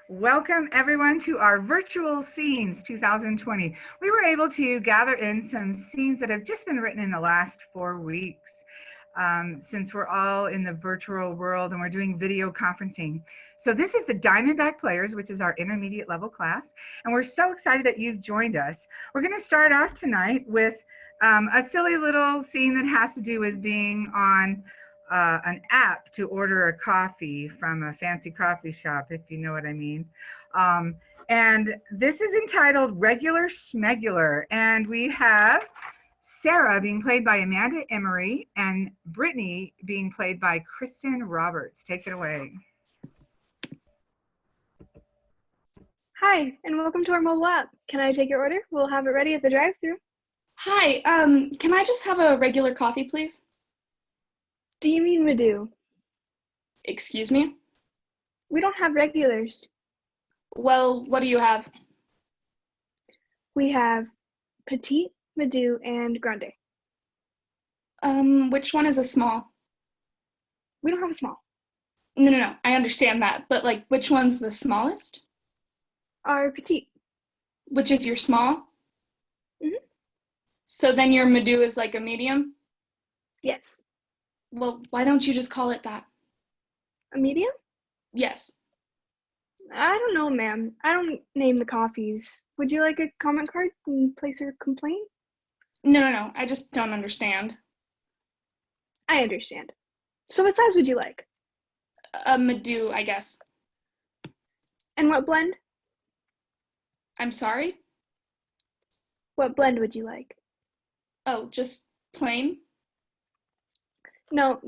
Welcome everyone to our virtual scenes 2020. We were able to gather in some scenes that have just been written in the last 4 weeks, since we're all in the virtual world and we're doing video conferencing. So this is the Diamondback Players, which is our intermediate level class. And we're so excited that you've joined us. We're gonna start off tonight with a silly little scene that has to do with being on an app to order a coffee from a fancy coffee shop, if you know what I mean. And this is entitled Regular Smegular. And we have Sarah being played by Amanda Emery and Brittany being played by Kristin Roberts. Take it away. Hi, and welcome to our mobile app. Can I take your order? We'll have it ready at the drive-thru. Hi, can I just have a regular coffee, please? Do you mean Madhu? Excuse me? We don't have regulars. Well, what do you have? We have Petite, Madhu, and Grande. Which one is a small? We don't have a small. No, I understand that, but which one's the smallest? Our Petite. Which is your small? Mm-hmm. So then your Madhu is like a medium? Yes. Well, why don't you just call it that? A medium? Yes. I don't know, ma'am. I don't name the coffees. Would you like a comment card and place a complaint? No, I just don't understand. I understand. So what size would you like? A Madhu, I guess. And what blend? I'm sorry? What blend would you like? Oh, just plain? No.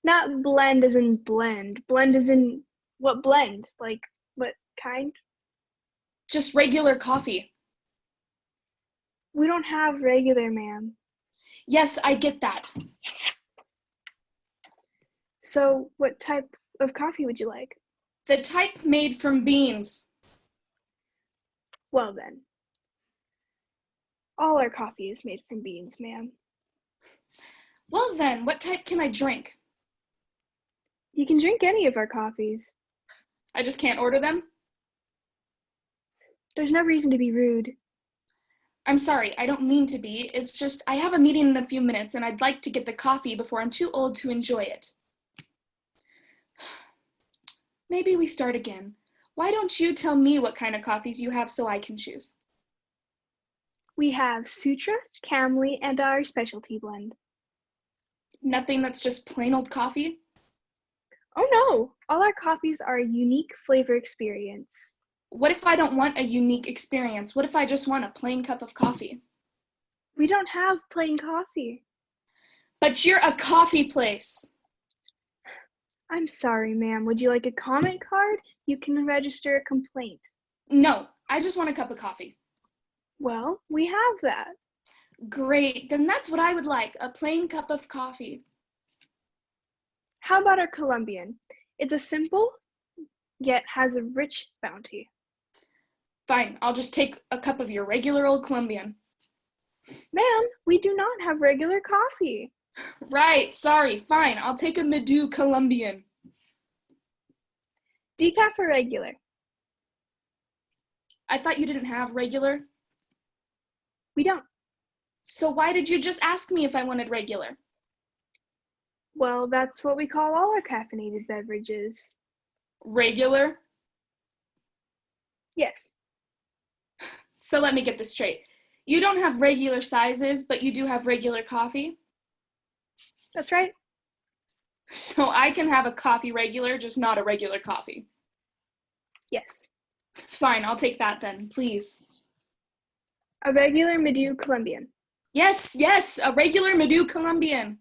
Not blend as in blend. Blend as in what blend? Like what kind? Just regular coffee. We don't have regular, ma'am. Yes, I get that. So what type of coffee would you like? The type made from beans. Well then. All our coffee is made from beans, ma'am. Well then, what type can I drink? You can drink any of our coffees. I just can't order them? There's no reason to be rude. I'm sorry, I don't mean to be. It's just I have a meeting in a few minutes and I'd like to get the coffee before I'm too old to enjoy it. Maybe we start again. Why don't you tell me what kind of coffees you have so I can choose? We have Sutra, Camley, and our specialty blend. Nothing that's just plain old coffee? Oh no! All our coffees are a unique flavor experience. What if I don't want a unique experience? What if I just want a plain cup of coffee? We don't have plain coffee. But you're a coffee place. I'm sorry, ma'am. Would you like a comment card? You can register a complaint. No, I just want a cup of coffee. Well, we have that. Great, then that's what I would like, a plain cup of coffee. How about our Colombian? It's a simple, yet has a rich bounty. Fine, I'll just take a cup of your regular old Colombian. Ma'am, we do not have regular coffee. Right, sorry, fine, I'll take a Madhu Colombian. Decaf or regular? I thought you didn't have regular. We don't. So why did you just ask me if I wanted regular? Well, that's what we call all our caffeinated beverages. Regular? Yes. So let me get this straight. You don't have regular sizes, but you do have regular coffee? That's right. So I can have a coffee regular, just not a regular coffee. Yes. Fine, I'll take that then, please. A regular Madhu Colombian. Yes, a regular Madhu Colombian.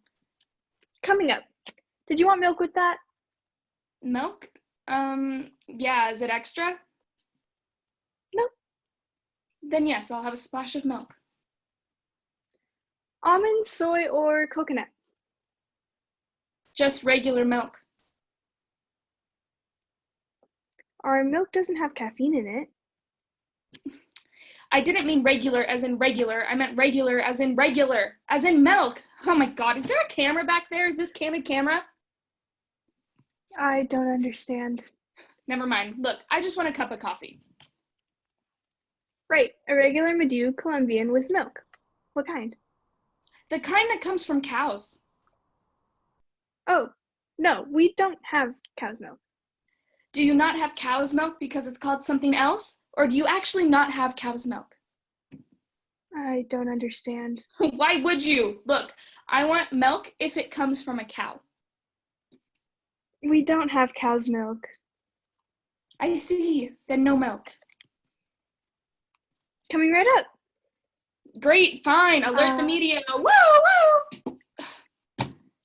Coming up. Did you want milk with that? Milk? Yeah, is it extra? No. Then yes, I'll have a splash of milk. Almond, soy, or coconut? Just regular milk. Our milk doesn't have caffeine in it. I didn't mean regular as in regular. I meant regular as in milk. Oh my God, is there a camera back there? Is this candid camera? I don't understand. Never mind. Look, I just want a cup of coffee. Right, a regular Medu Colombian with milk. What kind? The kind that comes from cows. Oh, no, we don't have cow's milk. Do you not have cow's milk because it's called something else? Or do you actually not have cow's milk? I don't understand. Why would you? Look, I want milk if it comes from a cow. We don't have cow's milk. I see. Then no milk. Coming right up. Great, fine. Alert the media. Woo, woo!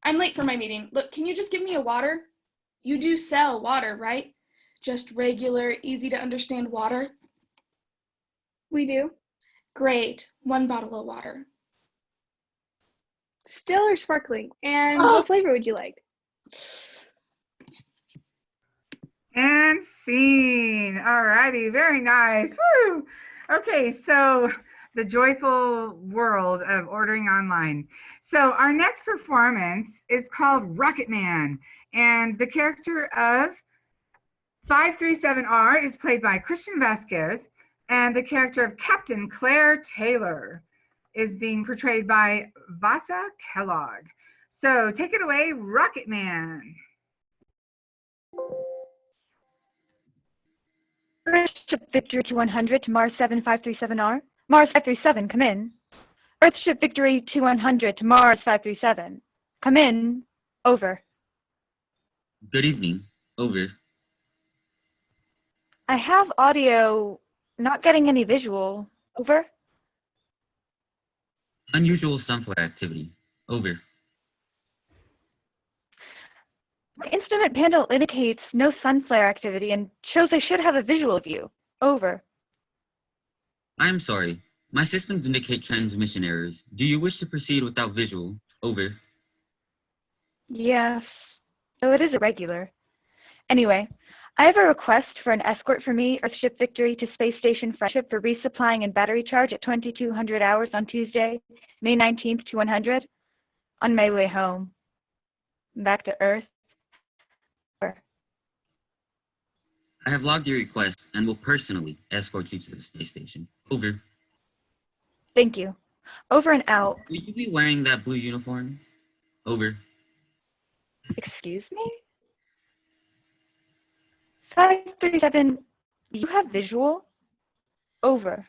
I'm late for my meeting. Look, can you just give me a water? You do sell water, right? Just regular, easy to understand water? We do. Great. 1 bottle of water. Still or sparkling? And what flavor would you like? And scene. All righty, very nice. Woo! Okay, so the joyful world of ordering online. So our next performance is called Rocket Man, and the character of 537R is played by Kristin Vasquez, and the character of Captain Claire Taylor is being portrayed by Vasa Kellogg. So take it away, Rocket Man. Earthship Victory 2100 to Mars 7537R. Mars 537, come in. Earthship Victory 2100 to Mars 537. Come in. Over. Good evening. Over. I have audio, not getting any visual. Over. Unusual sunflower activity. Over. My instrument panel indicates no sunflare activity and shows I should have a visual of you. Over. I'm sorry. My systems indicate transmission errors. Do you wish to proceed without visual? Over. Yes, though it is irregular. Anyway, I have a request for an escort for me, Earthship Victory, to Space Station Friendship for resupplying and battery charge at 2200 hours on Tuesday, May 19th to 100, on my way home. Back to Earth. Over. I have logged your request and will personally escort you to the space station. Over. Thank you. Over and out. Will you be wearing that blue uniform? Over. Excuse me? 537, you have visual? Over.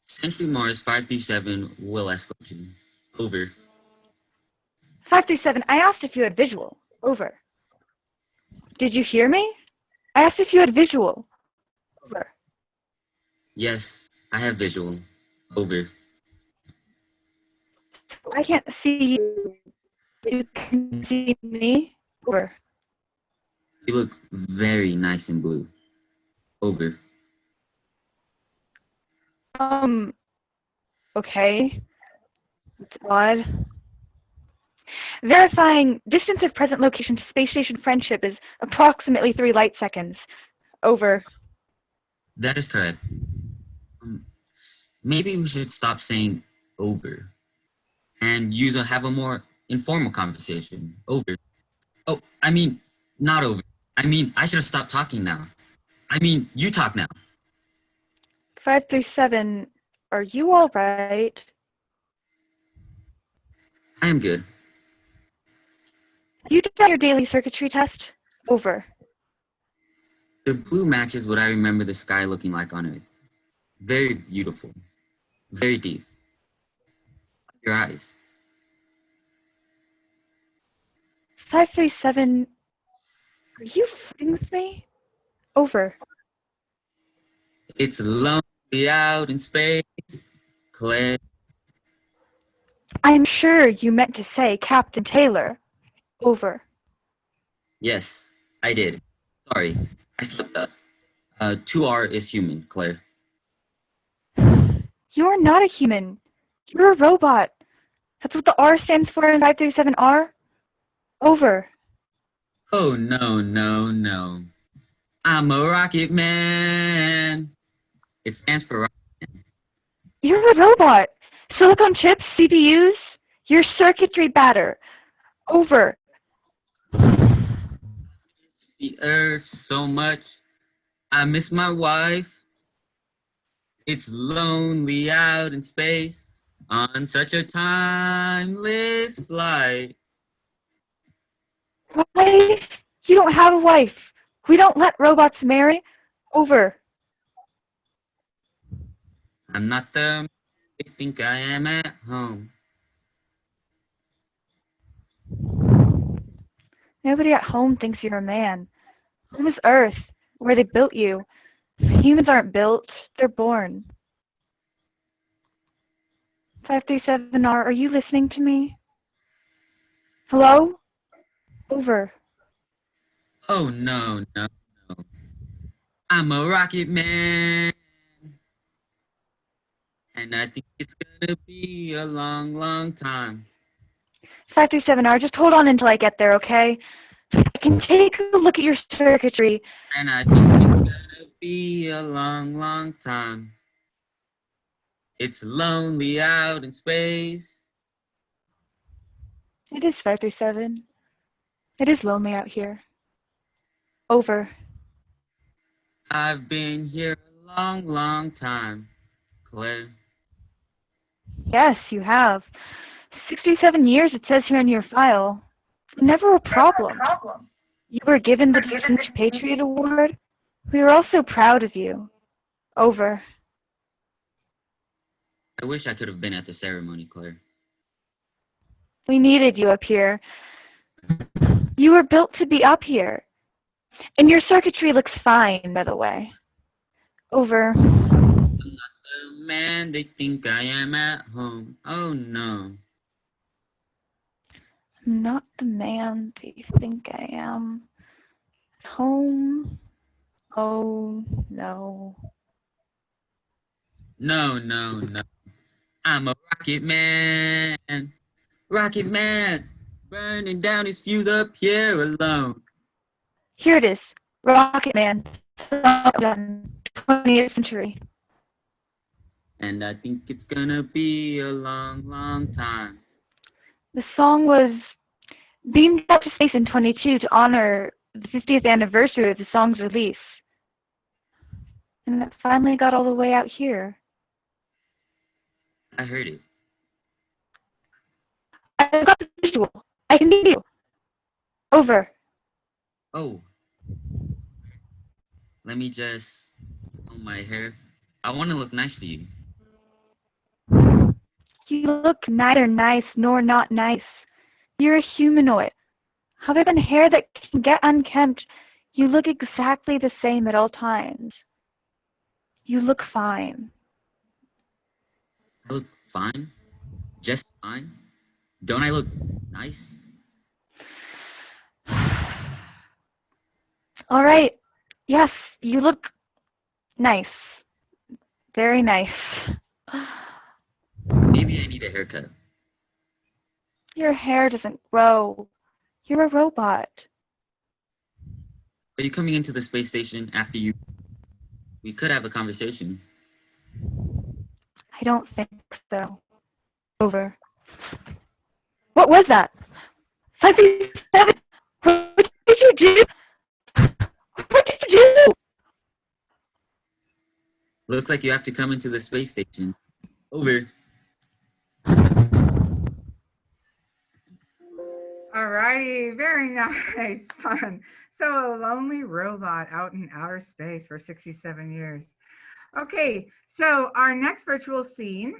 Sentry Mars 537 will escort you. Over. 537, I asked if you had visual. Over. Did you hear me? I asked if you had visual. Over. Yes, I have visual. Over. I can't see you. You can see me. Over. You look very nice in blue. Over. Okay. It's odd. Verifying distance of present location to Space Station Friendship is approximately 3 light seconds. Over. That is correct. Maybe we should stop saying over and have a more informal conversation. Over. Oh, I mean, not over. I mean, I should have stopped talking now. I mean, you talk now. 537, are you all right? I am good. You did your daily circuitry test? Over. The blue matches what I remember the sky looking like on Earth. Very beautiful. Very deep. Your eyes. 537, are you flirting with me? Over. It's lonely out in space, Claire. I'm sure you meant to say Captain Taylor. Over. Yes, I did. Sorry, I slipped up. 2R is human, Claire. You're not a human. You're a robot. That's what the R stands for in 537R. Over. Oh, no, no, no. I'm a rocket man. It stands for rocket man. You're a robot. Silicon chips, CPUs, your circuitry batter. Over. the earth so much. I miss my wife. It's lonely out in space on such a timeless flight. Wife? You don't have a wife. We don't let robots marry. Over. I'm not the man they think I am at home. Nobody at home thinks you're a man. Home is Earth, where they built you. Humans aren't built, they're born. 537R, are you listening to me? Hello? Over. Oh, no. I'm a rocket man. And I think it's gonna be a long, long time. 537R, just hold on until I get there, okay? I can take a look at your circuitry. And I think it's gonna be a long, long time. It's lonely out in space. It is 537. It is lonely out here. Over. I've been here a long, long time, Claire. Yes, you have. 67 years it says here in your file. Never a problem. You were given the Distinguished Patriot Award. We were all so proud of you. Over. I wish I could have been at the ceremony, Claire. We needed you up here. You were built to be up here. And your circuitry looks fine, by the way. Over. I'm not the man they think I am at home. Oh, no. I'm not the man that you think I am. At home. Oh, no. No. I'm a rocket man. Rocket man. Burning down his fuse up here alone. Here it is. Rocket Man. 20th century. And I think it's gonna be a long, long time. The song was beamed out to space in 22 to honor the 50th anniversary of the song's release. And it finally got all the way out here. I heard it. I got the visual. I can hear you. Over. Oh. Let me just comb my hair. I want to look nice for you. You look neither nice nor not nice. You're a humanoid. Other than hair that can get unkempt, you look exactly the same at all times. You look fine. I look fine? Just fine? Don't I look nice? All right. Yes, you look nice. Very nice. Maybe I need a haircut. Your hair doesn't grow. You're a robot. Are you coming into the space station after you? We could have a conversation. I don't think so. Over. What was that? 537! What did you do? What did you do? Looks like you have to come into the space station. Over. Alrighty, very nice, fun. So a lonely robot out in outer space for 67 years. Okay, so our next virtual scene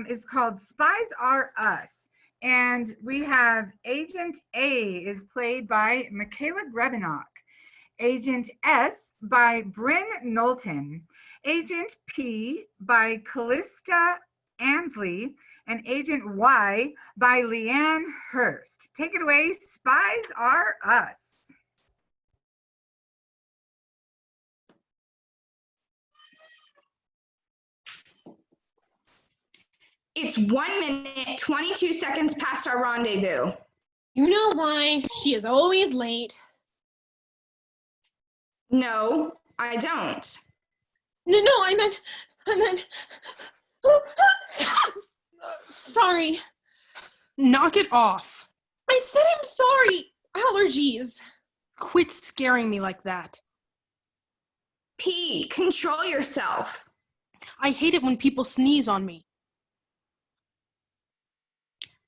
is called Spies Are Us. And we have Agent A is played by Mikayla Grebenok. Agent S by Brynn Knowlton. Agent P by Calista Ansley. And Agent Y by Leanne Hurst. Take it away, Spies Are Us. It's 1 minute, 22 seconds past our rendezvous. You know why? She is always late. No, I don't. No, I meant. Sorry. Knock it off. I said I'm sorry. Allergies. Quit scaring me like that. P, control yourself. I hate it when people sneeze on me.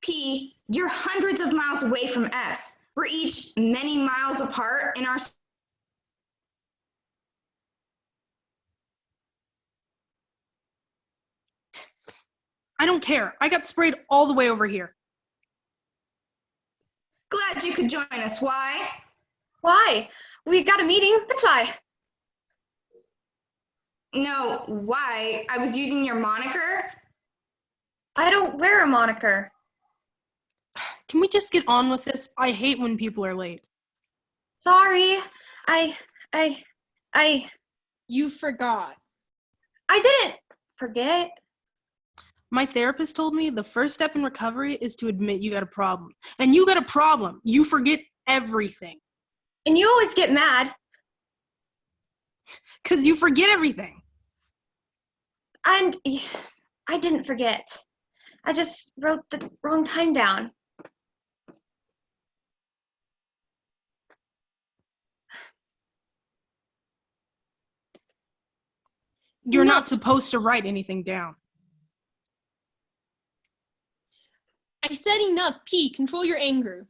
P, you're hundreds of miles away from S. We're each many miles apart in our... I don't care. I got sprayed all the way over here. Glad you could join us. Why? Why? We got a meeting, that's why. No, why? I was using your moniker. I don't wear a moniker. Can we just get on with this? I hate when people are late. Sorry. You forgot. I didn't forget. My therapist told me the first step in recovery is to admit you got a problem. And you got a problem. You forget everything. And you always get mad. 'Cause you forget everything. And I didn't forget. I just wrote the wrong time down. You're not supposed to write anything down. I said enough, P. Control your anger.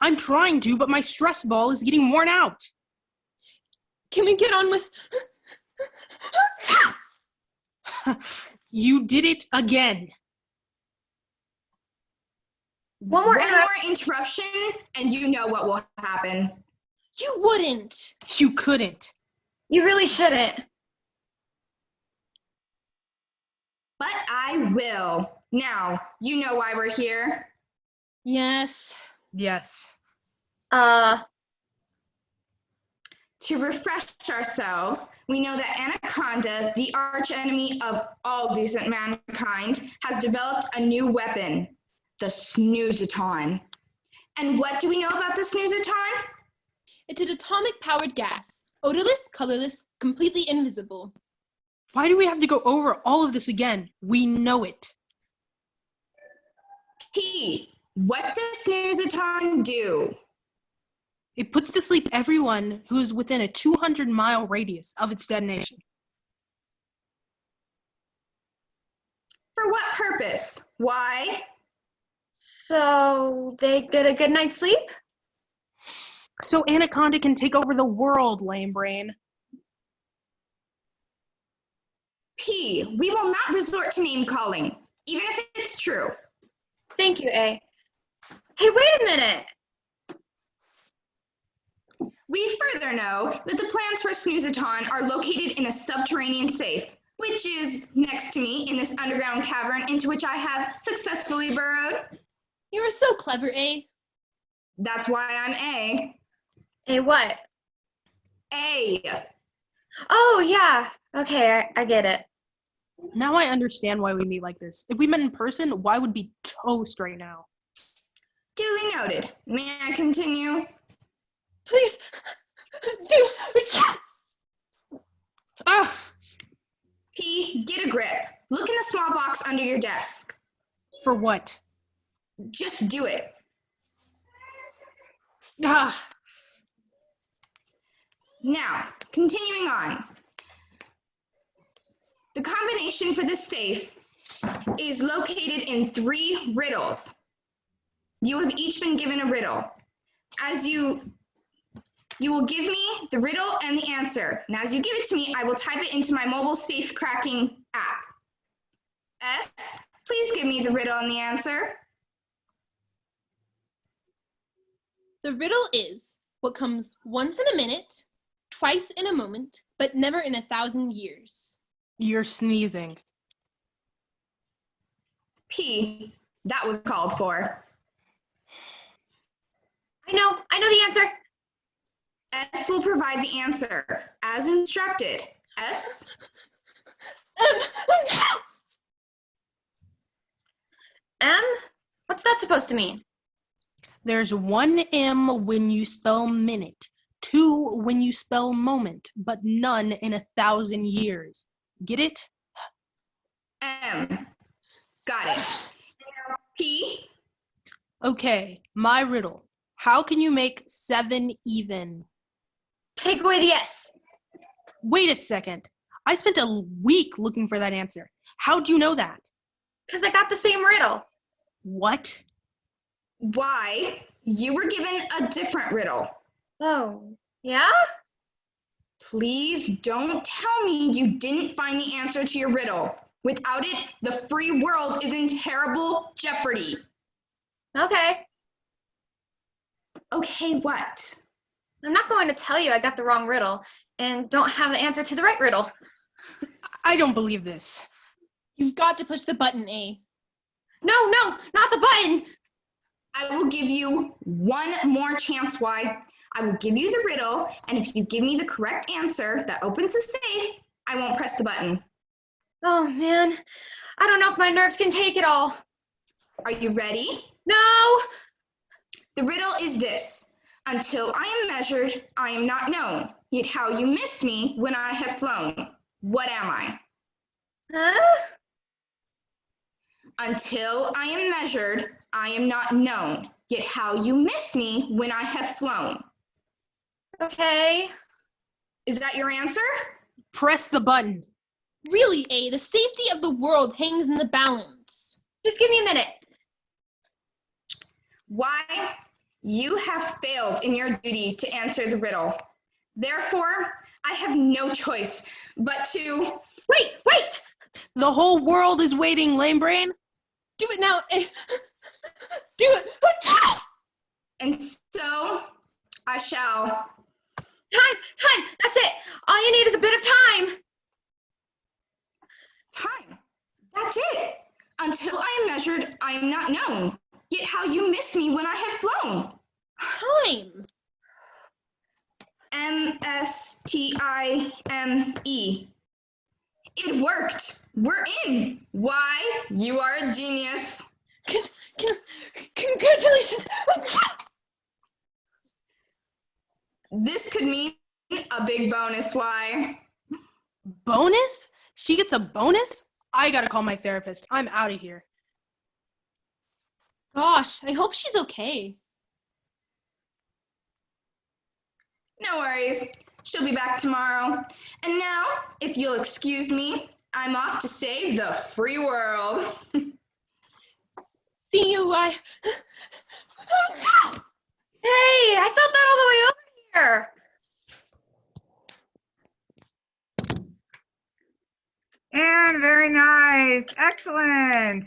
I'm trying to, but my stress ball is getting worn out. Can we get on with... You did it again. One more interruption, and you know what will happen. You wouldn't. You couldn't. You really shouldn't. But I will. Now, you know why we're here. Yes. Yes. To refresh ourselves, we know that Anaconda, the archenemy of all decent mankind, has developed a new weapon, the Snoozaton. And what do we know about the Snoozaton? It's an atomic-powered gas. Odorless, colorless, completely invisible. Why do we have to go over all of this again? We know it. What does Snoozaton do? It puts to sleep everyone who is within a 200-mile radius of its detonation. For what purpose? Why? So they get a good night's sleep? So Anaconda can take over the world, lame brain. P, we will not resort to name-calling, even if it's true. Thank you, A. Hey, wait a minute! We further know that the plans for Snoozaton are located in a subterranean safe, which is next to me in this underground cavern into which I have successfully burrowed. You are so clever, A. That's why I'm A. A what? A. Oh, yeah. Okay, I get it. Now I understand why we meet like this. If we met in person, why would be toast right now? Duly noted. May I continue? Please, do. Ah! P, get a grip. Look in the small box under your desk. For what? Just do it. Ah! Now, continuing on. The combination for this safe is located in 3 riddles. You have each been given a riddle. As you will give me the riddle and the answer. And as you give it to me, I will type it into my mobile safe cracking app. S, please give me the riddle and the answer. The riddle is, what comes once in a minute, twice in a moment, but never in 1,000 years. You're sneezing. P, that was called for. I know the answer. S will provide the answer, as instructed. S. M? What's that supposed to mean? There's 1 M when you spell minute, 2 when you spell moment, but none in 1,000 years. Get it? M. Got it. P. Okay, my riddle. How can you make 7 even? Take away the S. Wait a second. I spent a week looking for that answer. How'd you know that? Because I got the same riddle. What? Why? You were given a different riddle. Oh, yeah? Please don't tell me you didn't find the answer to your riddle. Without it, the free world is in terrible jeopardy. Okay. Okay, what? I'm not going to tell you I got the wrong riddle and don't have the answer to the right riddle. I don't believe this. You've got to push the button, A. No, not the button. I will give you one more chance, Why? I will give you the riddle, and if you give me the correct answer that opens the safe, I won't press the button. Oh, man. I don't know if my nerves can take it all. Are you ready? No! The riddle is this. Until I am measured, I am not known. Yet how you miss me when I have flown. What am I? Huh? Until I am measured, I am not known. Yet how you miss me when I have flown. Okay. Is that your answer? Press the button. Really, A, the safety of the world hangs in the balance. Just give me a minute. Why? You have failed in your duty to answer the riddle. Therefore, I have no choice but to... Wait! The whole world is waiting, lame brain. Do it now, A. Do it. And so, I shall... Time! That's it! All you need is a bit of time! Time. That's it. Until I am measured, I am not known. Yet how you miss me when I have flown. Time. M-S-T-I-M-E. It worked. We're in. Why? You are a genius. Congratulations. This could mean a big bonus, Why? Bonus? She gets a bonus? I gotta call my therapist. I'm out of here. Gosh, I hope she's okay. No worries. She'll be back tomorrow. And now, if you'll excuse me, I'm off to save the free world. See you, I... Hey, I felt that all the way over here. And very nice. Excellent.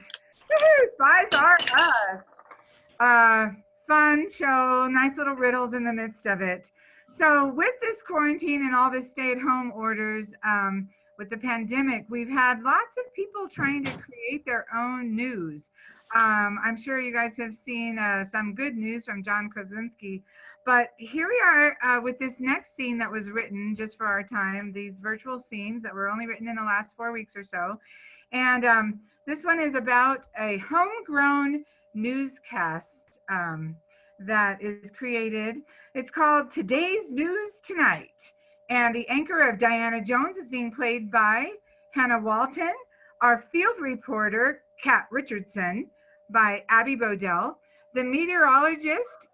Woohoo, Spies are us. Fun show, nice little riddles in the midst of it. So with this quarantine and all this stay-at-home orders, with the pandemic, we've had lots of people trying to create their own news. I'm sure you guys have seen some good news from John Krasinski, but here we are with this next scene that was written just for our time, these virtual scenes that were only written in the last 4 weeks or so. And this one is about a homegrown newscast that is created. It's called Today's News Tonight. And the anchor of Diana Jones is being played by Hannah Walton. Our field reporter, Kat Richardson, by Abby Bodell. The meteorologist,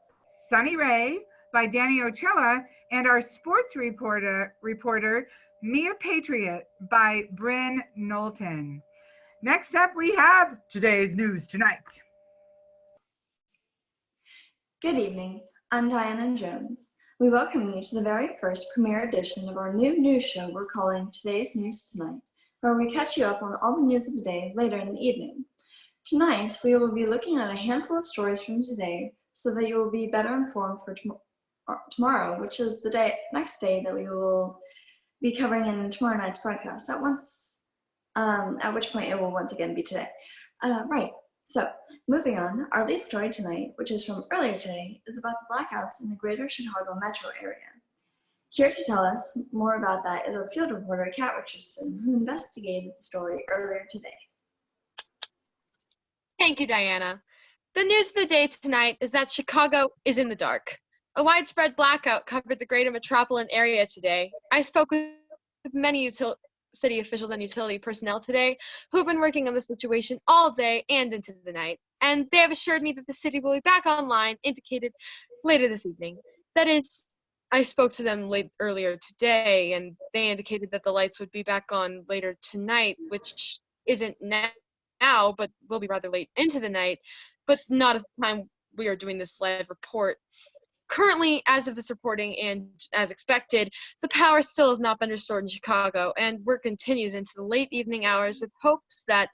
Sunny Ray, by Dani Ochoa. And our sports reporter Mia Patriot, by Brynn Knowlton. Next up, we have Today's News Tonight. Good evening. I'm Diana Jones. We welcome you to the very first premiere edition of our new news show we're calling Today's News Tonight, where we catch you up on all the news of the day later in the evening. Tonight, we will be looking at a handful of stories from today so that you will be better informed for tomorrow, which is the next day that we will be covering in tomorrow night's broadcast at which point it will once again be today. Right, so moving on, our lead story tonight, which is from earlier today, is about the blackouts in the greater Chicago metro area. Here to tell us more about that is our field reporter, Kat Richardson, who investigated the story earlier today. Thank you, Diana. The news of the day tonight is that Chicago is in the dark. A widespread blackout covered the greater metropolitan area today. I spoke with many city officials and utility personnel today who have been working on the situation all day and into the night, and they have assured me that the city will be back online, indicated later this evening. That is, I spoke to them earlier today, and they indicated that the lights would be back on later tonight, which isn't now, but will be rather late into the night, but not at the time we are doing this live report. Currently, as of this reporting and as expected, the power still has not been restored in Chicago, and work continues into the late evening hours with hopes that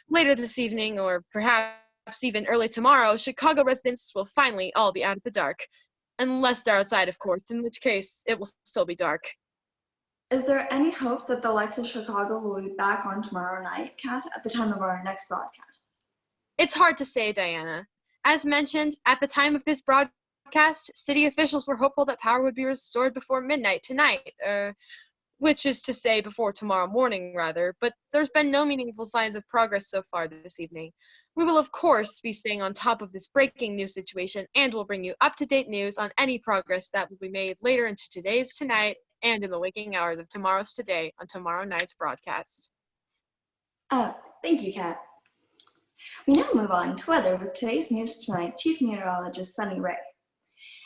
later this evening, or perhaps even early tomorrow, Chicago residents will finally all be out of the dark. Unless they're outside, of course, in which case it will still be dark. Is there any hope that the lights of Chicago will be back on tomorrow night, Kat, at the time of our next broadcast? It's hard to say, Diana. As mentioned, at the time of this broadcast, city officials were hopeful that power would be restored before midnight tonight, which is to say before tomorrow morning, rather, but there's been no meaningful signs of progress so far this evening. We will, of course, be staying on top of this breaking news situation and will bring you up-to-date news on any progress that will be made later into today's tonight and in the waking hours of tomorrow's today on tomorrow night's broadcast. Thank you, Kat. We now move on to weather with today's news tonight, Chief Meteorologist Sunny Ray.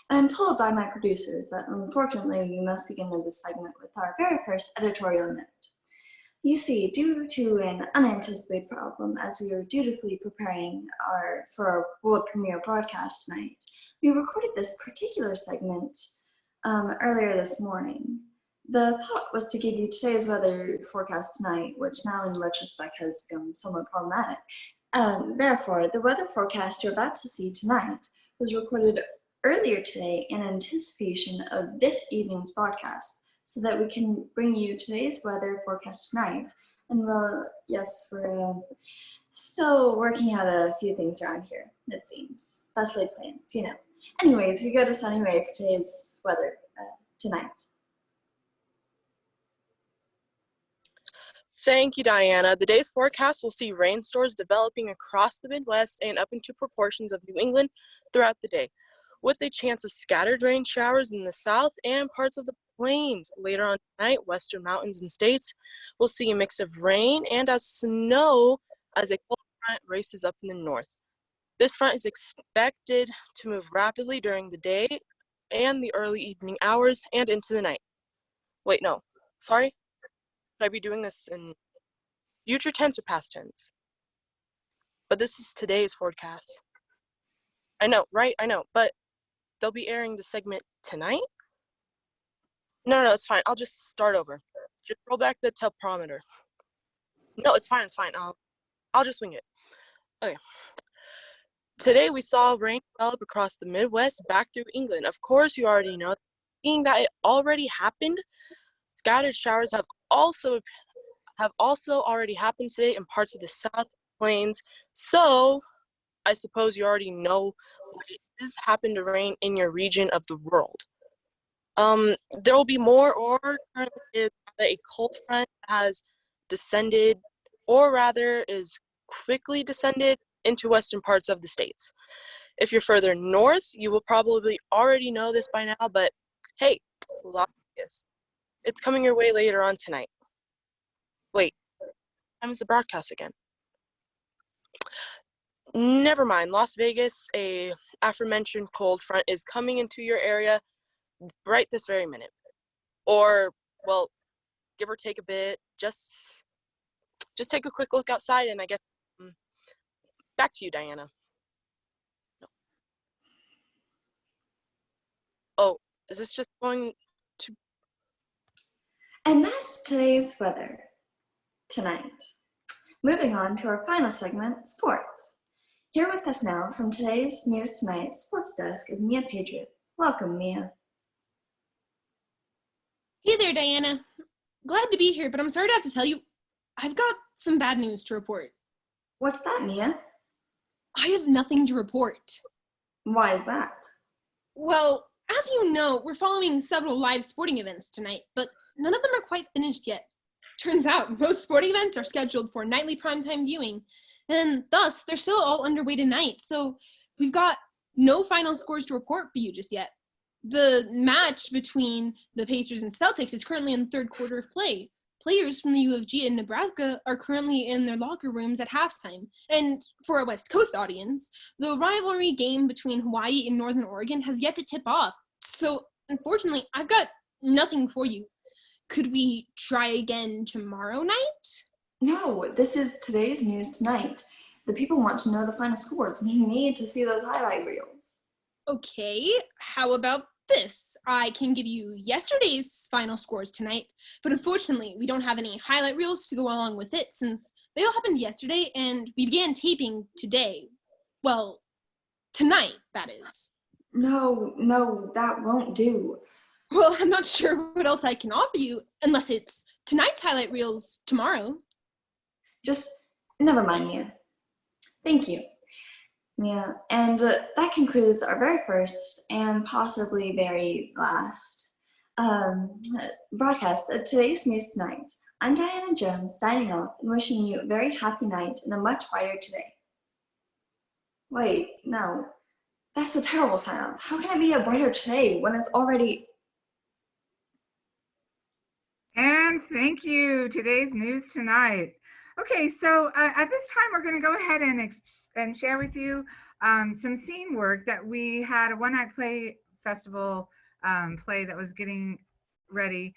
I'm told by my producers that unfortunately we must begin this segment with our very first editorial note. You see, due to an unanticipated problem as we were dutifully preparing for our world premiere broadcast tonight, we recorded this particular segment earlier this morning. The thought was to give you today's weather forecast tonight, which now in retrospect has become somewhat problematic. Therefore, the weather forecast you're about to see tonight was recorded earlier today in anticipation of this evening's broadcast, so that we can bring you today's weather forecast tonight. And we're still working out a few things around here, it seems. Best laid plans, you know. Anyways, we go to Sunny Ray for today's weather tonight. Thank you, Diana. The day's forecast will see rain stores developing across the Midwest and up into portions of New England throughout the day, with a chance of scattered rain showers in the south and parts of the plains. Later on tonight, western mountains and states will see a mix of rain and snow as a cold front races up in the north. This front is expected to move rapidly during the day and the early evening hours and into the night. Wait, no, sorry. Should I be doing this in future tense or past tense? But this is today's forecast. I know, right? I know, but they'll be airing the segment tonight? No, it's fine. I'll just start over. Just roll back the teleprompter. No, it's fine. I'll just wing it. Okay. Today we saw rain develop across the Midwest back through England. Of course, you already know, being that it already happened, scattered showers have also already happened today in parts of the South Plains. So I suppose you already know what it has happened to rain in your region of the world. There will be more, or currently is a cold front has descended, or rather is quickly descended into western parts of the states. If you're further north, you will probably already know this by now, but hey, Las Vegas, it's coming your way later on tonight. Wait, what time is the broadcast again? Never mind, Las Vegas, a aforementioned cold front is coming into your area right this very minute. Or, well, give or take a bit, just take a quick look outside and I guess back to you, Diana. Oh, is this just going to... And that's today's weather tonight. Moving on to our final segment, sports. Here with us now from today's News Tonight Sports Desk is Mia Patriot. Welcome, Mia. Hey there, Diana. Glad to be here, but I'm sorry to have to tell you, I've got some bad news to report. What's that, Mia? I have nothing to report. Why is that? Well, as you know, we're following several live sporting events tonight, but none of them are quite finished yet. Turns out most sporting events are scheduled for nightly primetime viewing, and thus they're still all underway tonight, so we've got no final scores to report for you just yet. The match between the Pacers and Celtics is currently in the third quarter of play. players from the U of G in Nebraska are currently in their locker rooms at halftime. And for a West Coast audience, the rivalry game between Hawaii and Northern Oregon has yet to tip off. So, unfortunately, I've got nothing for you. Could we try again tomorrow night? No, this is today's news tonight. The people want to know the final scores. We need to see those highlight reels. Okay, how about this? I can give you yesterday's final scores tonight, but unfortunately, we don't have any highlight reels to go along with it since they all happened yesterday and we began taping today. Well, tonight, that is. No, that won't do. Well, I'm not sure what else I can offer you, unless it's tonight's highlight reels tomorrow. Just never mind, Mia. Thank you, Mia. And that concludes our very first and possibly very last broadcast of today's news tonight. I'm Diana Jones signing off and wishing you a very happy night and a much brighter today. Wait, no. That's a terrible sign off. How can it be a brighter today when it's already... And thank you. Today's news tonight. Okay, so at this time, we're going to go ahead and share with you some scene work that we had a one-night play festival play that was getting ready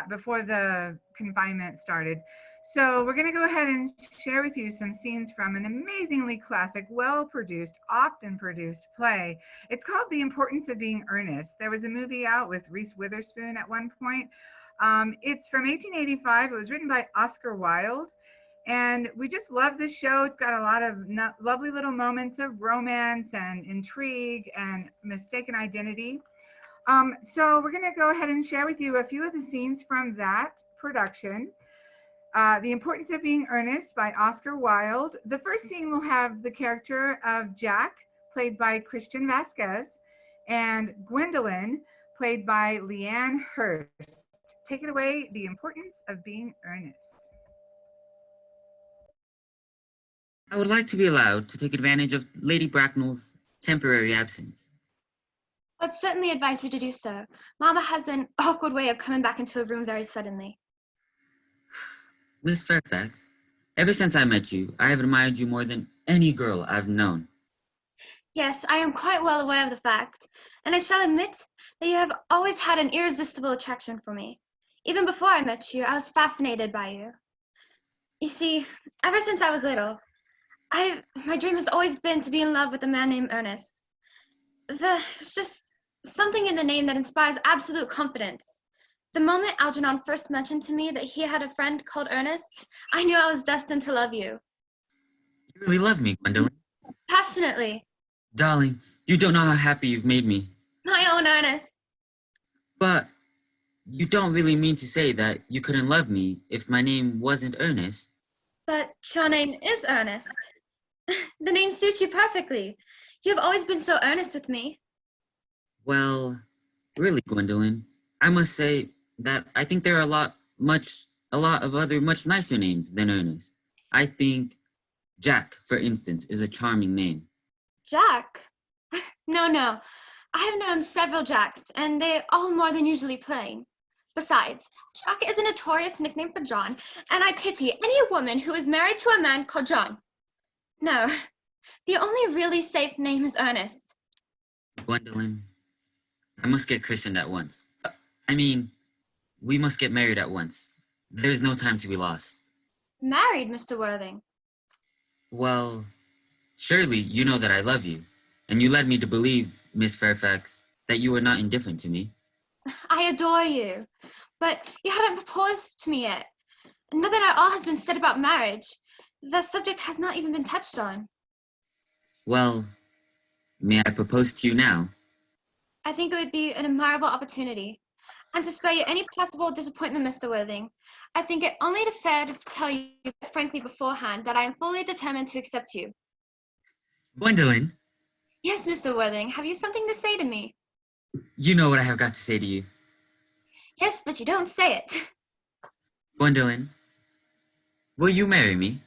before the confinement started. So we're going to go ahead and share with you some scenes from an amazingly classic, well-produced, often produced play. It's called The Importance of Being Earnest. There was a movie out with Reese Witherspoon at one point. It's from 1885. It was written by Oscar Wilde. And we just love this show. It's got a lot of lovely little moments of romance and intrigue and mistaken identity. So we're going to go ahead and share with you a few of the scenes from that production. The Importance of Being Earnest by Oscar Wilde. The first scene will have the character of Jack, played by Kristin Vasquez, and Gwendolyn, played by Leanne Hurst. Take it away, The Importance of Being Earnest. I would like to be allowed to take advantage of Lady Bracknell's temporary absence. I'd certainly advise you to do so. Mama has an awkward way of coming back into a room very suddenly. Miss Fairfax, ever since I met you, I have admired you more than any girl I've known. Yes, I am quite well aware of the fact, and I shall admit that you have always had an irresistible attraction for me. Even before I met you, I was fascinated by you. You see, ever since I was little, my dream has always been to be in love with a man named Earnest. There's just something in the name that inspires absolute confidence. The moment Algernon first mentioned to me that he had a friend called Earnest, I knew I was destined to love you. You really love me, Gwendolyn. Passionately. Darling, you don't know how happy you've made me. My own Earnest. But you don't really mean to say that you couldn't love me if my name wasn't Earnest. But your name is Earnest. The name suits you perfectly. You have always been so earnest with me. Well, really, Gwendolyn, I must say that I think there are a lot of other much nicer names than Earnest. I think Jack, for instance, is a charming name. Jack? No. I have known several Jacks, and they're all more than usually plain. Besides, Jack is a notorious nickname for John, and I pity any woman who is married to a man called John. No, the only really safe name is Earnest. Gwendolyn, I must get christened at once. We must get married at once. There is no time to be lost. Married, Mr. Worthing? Well, surely you know that I love you, and you led me to believe, Miss Fairfax, that you were not indifferent to me. I adore you, but you haven't proposed to me yet. Nothing at all has been said about marriage. The subject has not even been touched on. Well, may I propose to you now? I think it would be an admirable opportunity. And to spare you any possible disappointment, Mr. Worthing, I think it only fair to tell you frankly beforehand that I am fully determined to accept you. Gwendolyn? Yes, Mr. Worthing, have you something to say to me? You know what I have got to say to you. Yes, but you don't say it. Gwendolyn, will you marry me?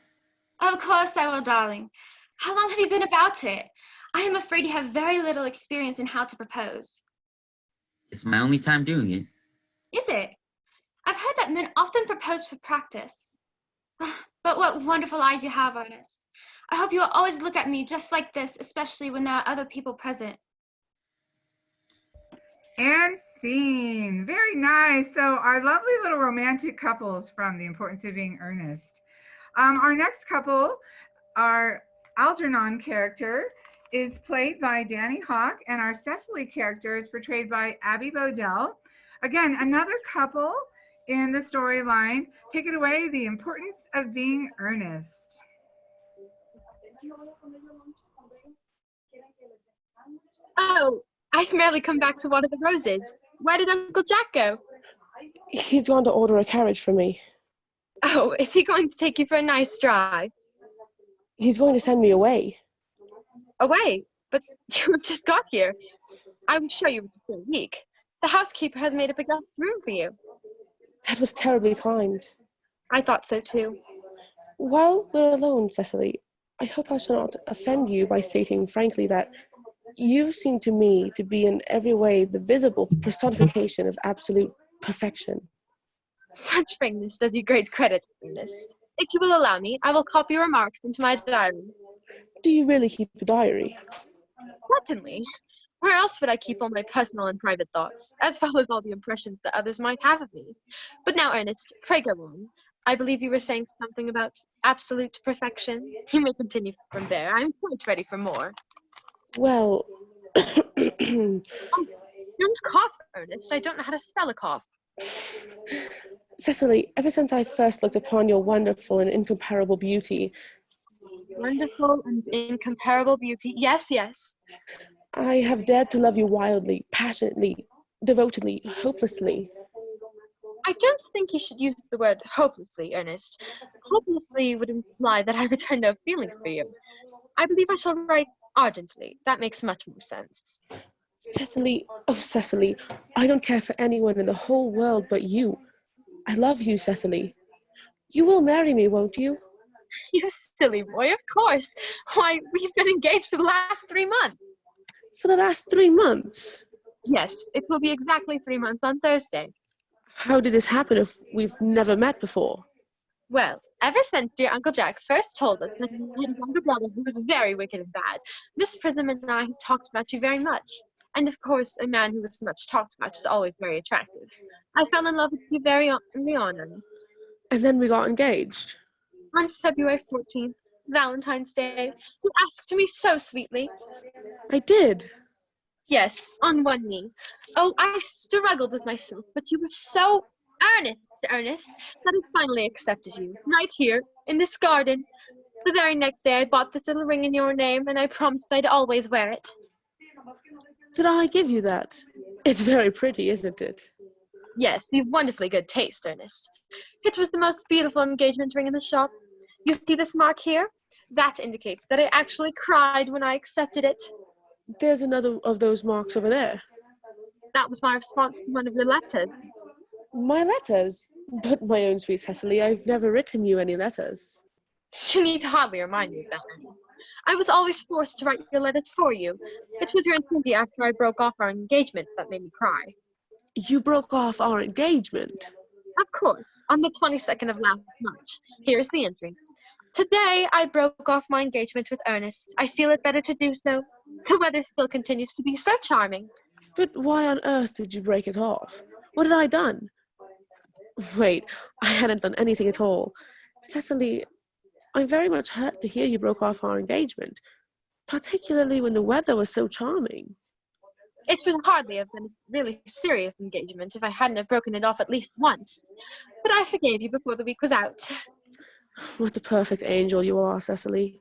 Of course I will, darling. How long have you been about it? I am afraid you have very little experience in how to propose. It's my only time doing it. Is it? I've heard that that men often propose for practice. But what wonderful eyes you have, Ernest. I hope you will always look at me just like this, especially when there are other people present. And scene. Very nice. So our lovely little romantic couples from The Importance of Being Earnest. Our next couple, our Algernon character, is played by Dani Hauk, and our Cecily character is portrayed by Abby Bodell. Again, another couple in the storyline. Take it away, The Importance of Being Earnest. Oh, I've merely come back to water the roses. Where did Uncle Jack go? He's gone to order a carriage for me. Oh, is he going to take you for a nice drive? He's going to send me away. Away? But you have just got here. I will show you within a week. The housekeeper has made up a guest room for you. That was terribly kind. I thought so too. While we're alone, Cecily, I hope I shall not offend you by stating frankly that you seem to me to be in every way the visible personification of absolute perfection. Such frankness does you great credit, Ernest. If you will allow me, I will copy your remarks into my diary. Do you really keep a diary? Certainly. Where else would I keep all my personal and private thoughts, as well as all the impressions that others might have of me? But now, Ernest, pray go on. I believe you were saying something about absolute perfection. You may continue from there. I'm quite ready for more. Well, Don't cough, Ernest. I don't know how to spell a cough. Cecily, ever since I first looked upon your wonderful and incomparable beauty... Wonderful and incomparable beauty. Yes, yes. I have dared to love you wildly, passionately, devotedly, hopelessly. I don't think you should use the word hopelessly, Ernest. Hopelessly would imply that I return no feelings for you. I believe I shall write ardently. That makes much more sense. Cecily, oh Cecily, I don't care for anyone in the whole world but you. I love you, Cecily. You will marry me, won't you? You silly boy, of course. Why, we've been engaged for the last 3 months. For the last 3 months? Yes, it will be exactly 3 months on Thursday. How did this happen if we've never met before? Well, ever since dear Uncle Jack first told us that he had a younger brother who was very wicked and bad, Miss Prism and I have talked about you very much. And of course, a man who is much talked about is always very attractive. I fell in love with you very early on. And then we got engaged. On February 14th, Valentine's Day, you asked me so sweetly. I did. Yes, on one knee. Oh, I struggled with myself, but you were so earnest, that I finally accepted you, right here, in this garden. The very next day I bought this little ring in your name, and I promised I'd always wear it. Did I give you that? It's very pretty, isn't it? Yes, you've wonderfully good taste, Ernest. It was the most beautiful engagement ring in the shop. You see this mark here? That indicates that I actually cried when I accepted it. There's another of those marks over there. That was my response to one of your letters. My letters? But my own sweet Cecily, I've never written you any letters. You need hardly remind me of that. I was always forced to write your letters for you. It was your entreaty after I broke off our engagement that made me cry. You broke off our engagement? Of course, on the 22nd of last March. Here's the entry. Today I broke off my engagement with Ernest. I feel it better to do so. The weather still continues to be so charming. But why on earth did you break it off? What had I done? Wait, I hadn't done anything at all. Cecily, I'm very much hurt to hear you broke off our engagement, particularly when the weather was so charming. It would hardly have been a really serious engagement if I hadn't have broken it off at least once. But I forgave you before the week was out. What a perfect angel you are, Cecily.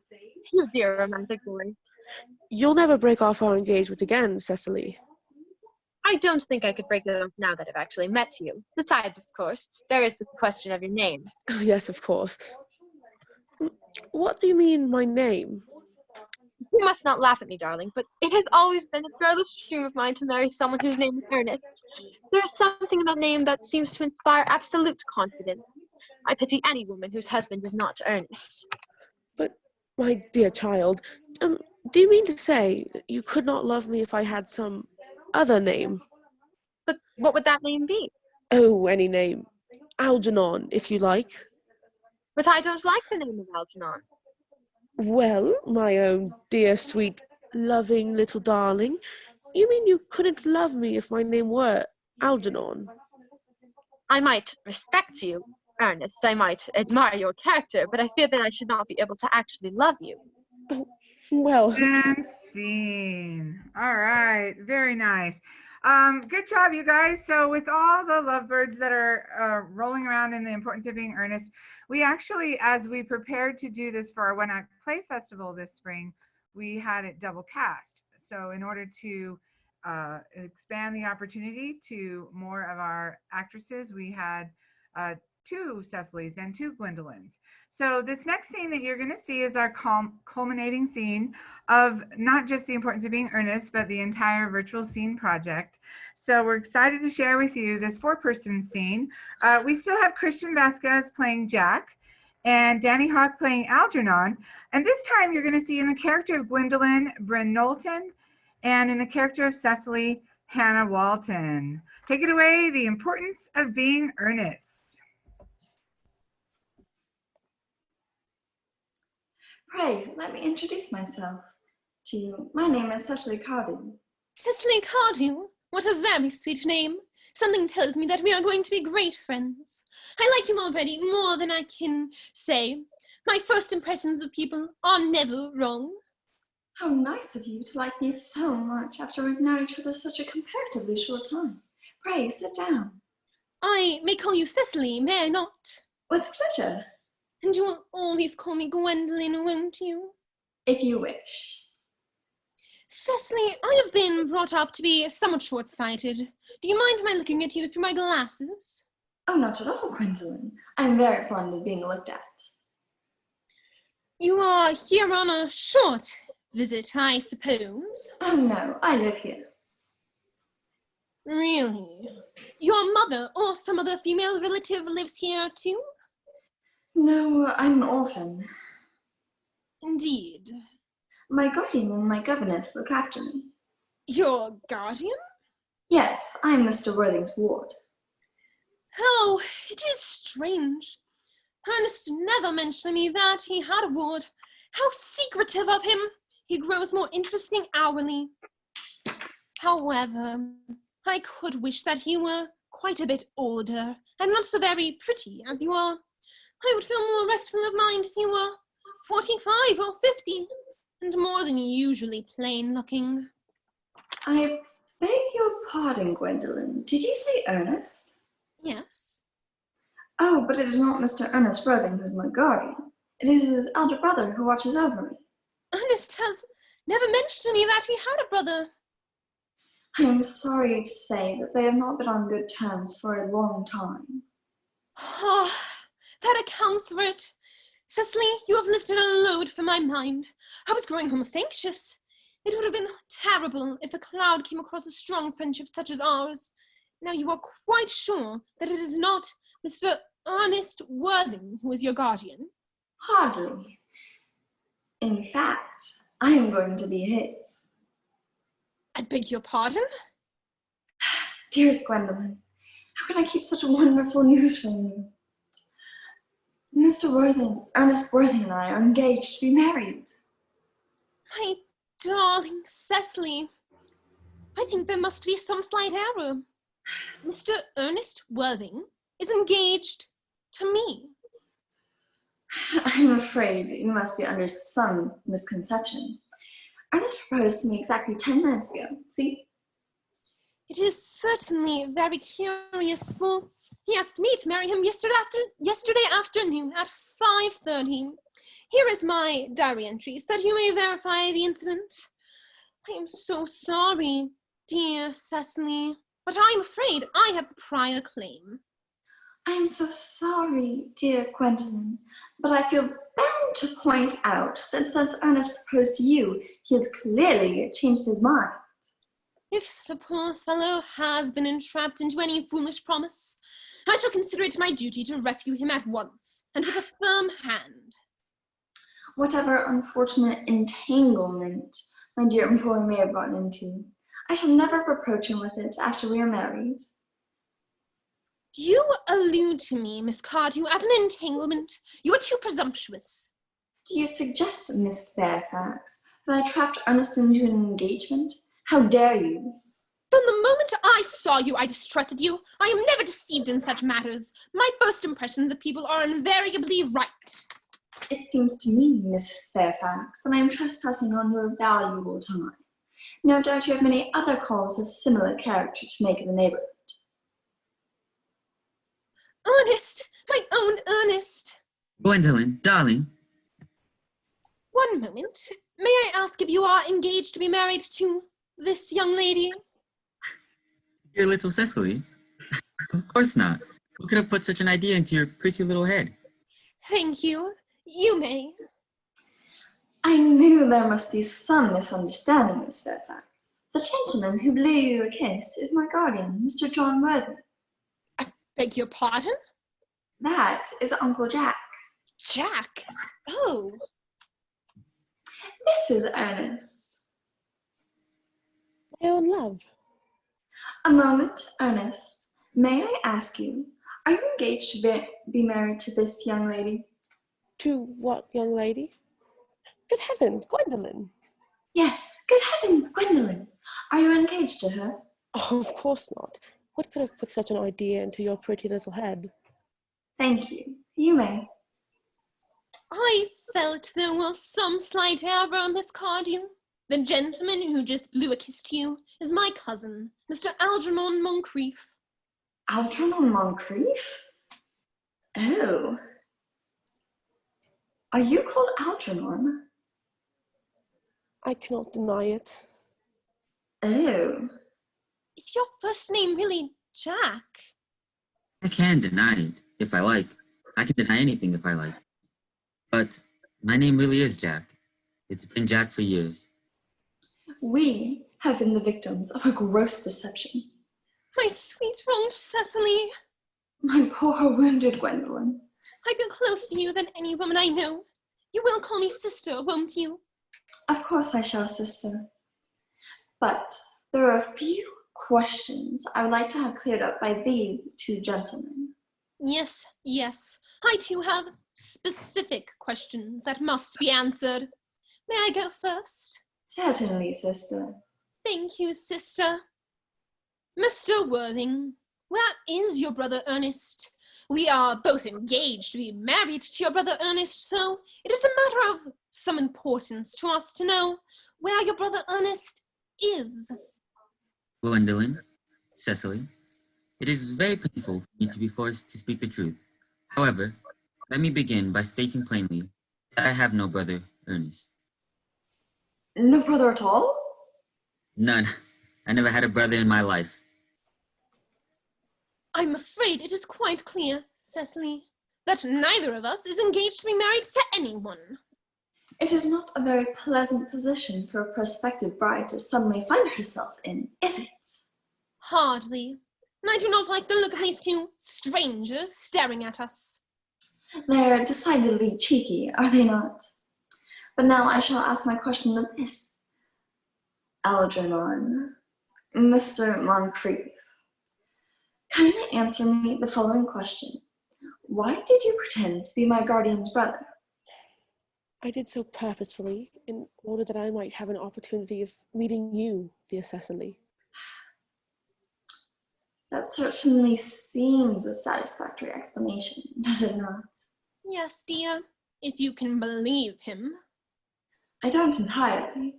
You dear romantic boy. You'll never break off our engagement again, Cecily. I don't think I could break it off now that I've actually met you. Besides, of course, there is the question of your name. Oh, yes, of course. What do you mean, my name? You must not laugh at me, darling, but it has always been a girlish dream of mine to marry someone whose name is Earnest. There is something in that name that seems to inspire absolute confidence. I pity any woman whose husband is not Earnest. But, my dear child, do you mean to say that you could not love me if I had some other name? But what would that name be? Oh, any name. Algernon, if you like. But I don't like the name of Algernon. Well, my own dear, sweet, loving little darling, you mean you couldn't love me if my name were Algernon? I might respect you, Ernest. I might admire your character, but I fear that I should not be able to actually love you. Oh, well. And scene. All right, very nice. Good job, you guys. So with all the lovebirds that are rolling around in the importance of being earnest, we actually, as we prepared to do this for our One Act Play Festival this spring, we had it double cast. So in order to expand the opportunity to more of our actresses, we had 2 Cecilys and 2 Gwendolyn's. So this next scene that you're going to see is our culminating scene of not just the importance of being earnest, but the entire virtual scene project. So we're excited to share with you this 4-person scene. We still have Kristin Vasquez playing Jack and Dani Hauk playing Algernon. And this time you're going to see in the character of Gwendolyn, Brynn Knowlton, and in the character of Cecily, Hannah Walton. Take it away, the importance of being earnest. Pray, let me introduce myself to you. My name is Cecily Cardew. Cecily Cardew? What a very sweet name. Something tells me that we are going to be great friends. I like you already more than I can say. My first impressions of people are never wrong. How nice of you to like me so much after we've known each other such a comparatively short time. Pray, sit down. I may call you Cecily, may I not? With pleasure. And you will always call me Gwendolyn, won't you? If you wish. Cecily, I have been brought up to be somewhat short-sighted. Do you mind my looking at you through my glasses? Oh, not at all, Gwendolyn. I'm very fond of being looked at. You are here on a short visit, I suppose? Oh, no, I live here. Really? Your mother or some other female relative lives here too? No, I'm an orphan. Indeed. My guardian and my governess look after me. Your guardian? Yes, I am Mr. Worthing's ward. Oh, it is strange. Ernest never mentioned to me that he had a ward. How secretive of him! He grows more interesting hourly. However, I could wish that you were quite a bit older and not so very pretty as you are. I would feel more restful of mind if you were 45 or 50 and more than usually plain looking. I beg your pardon, Gwendolyn. Did you say Ernest? Yes. Oh, but it is not Mr. Ernest Worthing who is my guardian. It is his elder brother who watches over me. Ernest has never mentioned to me that he had a brother. I am sorry to say that they have not been on good terms for a long time. Ah, that accounts for it. Cecily, you have lifted a load from my mind. I was growing almost anxious. It would have been terrible if a cloud came across a strong friendship such as ours. Now you are quite sure that it is not Mr. Ernest Worthing who is your guardian? Hardly. In fact, I am going to be his. I beg your pardon? Dearest Gwendolyn, how can I keep such wonderful news from you? Mr. Worthing, Ernest Worthing and I are engaged to be married. My darling Cecily, I think there must be some slight error. Mr. Ernest Worthing is engaged to me. I'm afraid you must be under some misconception. Ernest proposed to me exactly 10 minutes ago. See? It is certainly very curious, for he asked me to marry him yesterday afternoon at 5:30. Here is my diary entry so that you may verify the incident. I am so sorry, dear Cecily, but I'm afraid I have the prior claim. I am so sorry, dear Gwendolyn, but I feel bound to point out that since Ernest proposed to you, he has clearly changed his mind. If the poor fellow has been entrapped into any foolish promise, I shall consider it my duty to rescue him at once, and with a firm hand. Whatever unfortunate entanglement my dear employee may have gotten into, I shall never reproach him with it after we are married. You allude to me, Miss Cardew, as an entanglement. You are too presumptuous. Do you suggest, Miss Fairfax, that I trapped Earnest into an engagement? How dare you? From the moment I saw you, I distrusted you. I am never deceived in such matters. My first impressions of people are invariably right. It seems to me, Miss Fairfax, that I am trespassing on your valuable time. No doubt you have many other calls of similar character to make in the neighborhood. Earnest! My own Earnest! Gwendolyn, darling. One moment. May I ask if you are engaged to be married to this young lady? Dear little Cecily. Of course not. Who could have put such an idea into your pretty little head? Thank you. You may. I knew there must be some misunderstanding, Miss Fairfax. The gentleman who blew you a kiss is my guardian, Mr. John Worthing. I beg your pardon? That is Uncle Jack. Jack? Oh. Mrs. Earnest. My own love. A moment, Ernest. May I ask you, are you engaged to be married to this young lady? To what young lady? Good heavens, Gwendolyn. Yes, good heavens, Gwendolyn. Are you engaged to her? Oh, of course not. What could have put such an idea into your pretty little head? Thank you. You may. I felt there was some slight error, Miss Cardew. The gentleman who just blew a kiss to you is my cousin, Mr. Algernon Moncrief. Algernon Moncrief? Oh. Are you called Algernon? I cannot deny it. Oh. Is your first name really Jack? I can deny it, if I like. I can deny anything if I like. But my name really is Jack. It's been Jack for years. We have been the victims of a gross deception. My sweet wronged Cecily. My poor wounded Gwendolyn. I've been closer to you than any woman I know. You will call me sister, won't you? Of course I shall, sister. But there are a few questions I would like to have cleared up by these two gentlemen. Yes, yes. I too have specific questions that must be answered. May I go first? Certainly, sister. Thank you, sister. Mr. Worthing, where is your brother Earnest? We are both engaged to be married to your brother Earnest, so it is a matter of some importance to us to know where your brother Earnest is. Gwendolyn, Cecily, it is very painful for me to be forced to speak the truth. However, let me begin by stating plainly that I have no brother Earnest. No brother at all? None. I never had a brother in my life. I'm afraid it is quite clear, Cecily, that neither of us is engaged to be married to anyone. It is not a very pleasant position for a prospective bride to suddenly find herself in, is it? Hardly. And I do not like the look of these two strangers staring at us. They're decidedly cheeky, are they not? But now I shall ask my question of this. Algernon, Mr. Moncrief, kindly answer me the following question. Why did you pretend to be my guardian's brother? I did so purposefully, in order that I might have an opportunity of meeting you, dear Cecily. That certainly seems a satisfactory explanation, does it not? Yes, dear, if you can believe him. I don't entirely,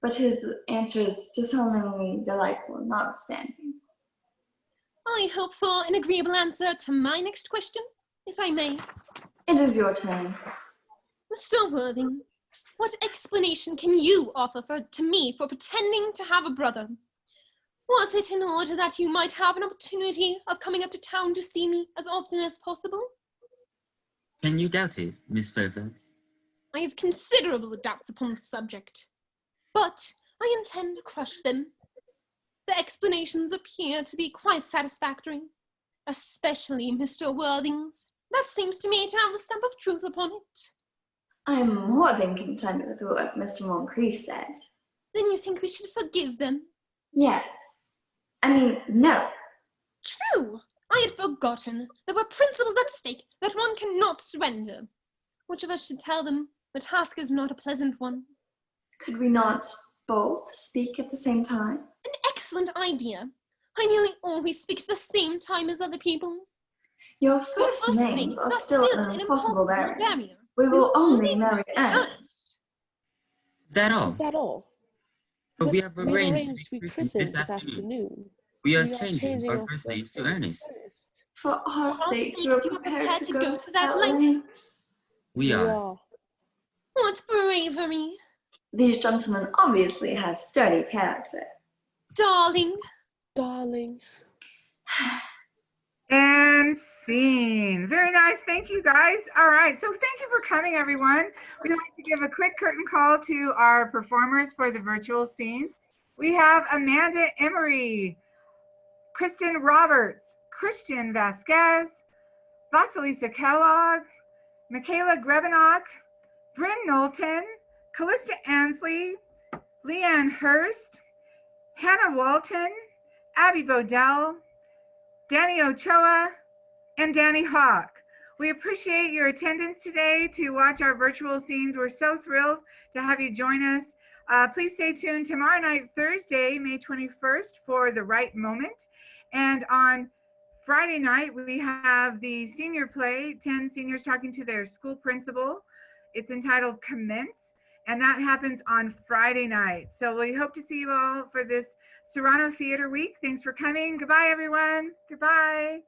but his answer is disarmingly delightful notwithstanding. I hope for an agreeable answer to my next question, if I may. It is your turn. Mr. Worthing, what explanation can you offer to me for pretending to have a brother? Was it in order that you might have an opportunity of coming up to town to see me as often as possible? Can you doubt it, Miss Fairfax? I have considerable doubts upon the subject, but I intend to crush them. The explanations appear to be quite satisfactory, especially Mr. Worthing's. That seems to me to have the stamp of truth upon it. I am more than content with what Mr. Moncrief said. Then you think we should forgive them? Yes. I mean, no. True. I I had forgotten there were principles at stake that one cannot surrender. Which of us should tell them the task is not a pleasant one? Could we not both speak at the same time? An excellent idea. I nearly always speak at the same time as other people. Your first names are still an impossible barrier. We will only marry Ernest. Is that all? Is that all? But we have arranged to be christened this afternoon. We are changing our first names to Earnest. For our sakes, you are prepared to go to that length? We are. What bravery. These gentlemen obviously have sturdy character. Darling. Darling. And scene. Very nice. Thank you, guys. All right. So thank you for coming, everyone. We'd like to give a quick curtain call to our performers for the virtual scenes. We have Amanda Emery, Kristin Roberts, Christian Vasquez, Vasilisa Kellogg, Mikayla Grebenok, Brynn Knowlton, Calista Ansley, Leanne Hurst, Hannah Walton, Abby Bodell, Dani Ochoa, and Dani Hauk. We appreciate your attendance today to watch our virtual scenes. We're so thrilled to have you join us. Please stay tuned tomorrow night, Thursday, May 21st, for The Right Moment. And on Friday night, we have the senior play, 10 seniors talking to their school principal. It's entitled Commence, and that happens on Friday night. So we hope to see you all for this Serrano Theater Week. Thanks for coming. Goodbye, everyone. Goodbye.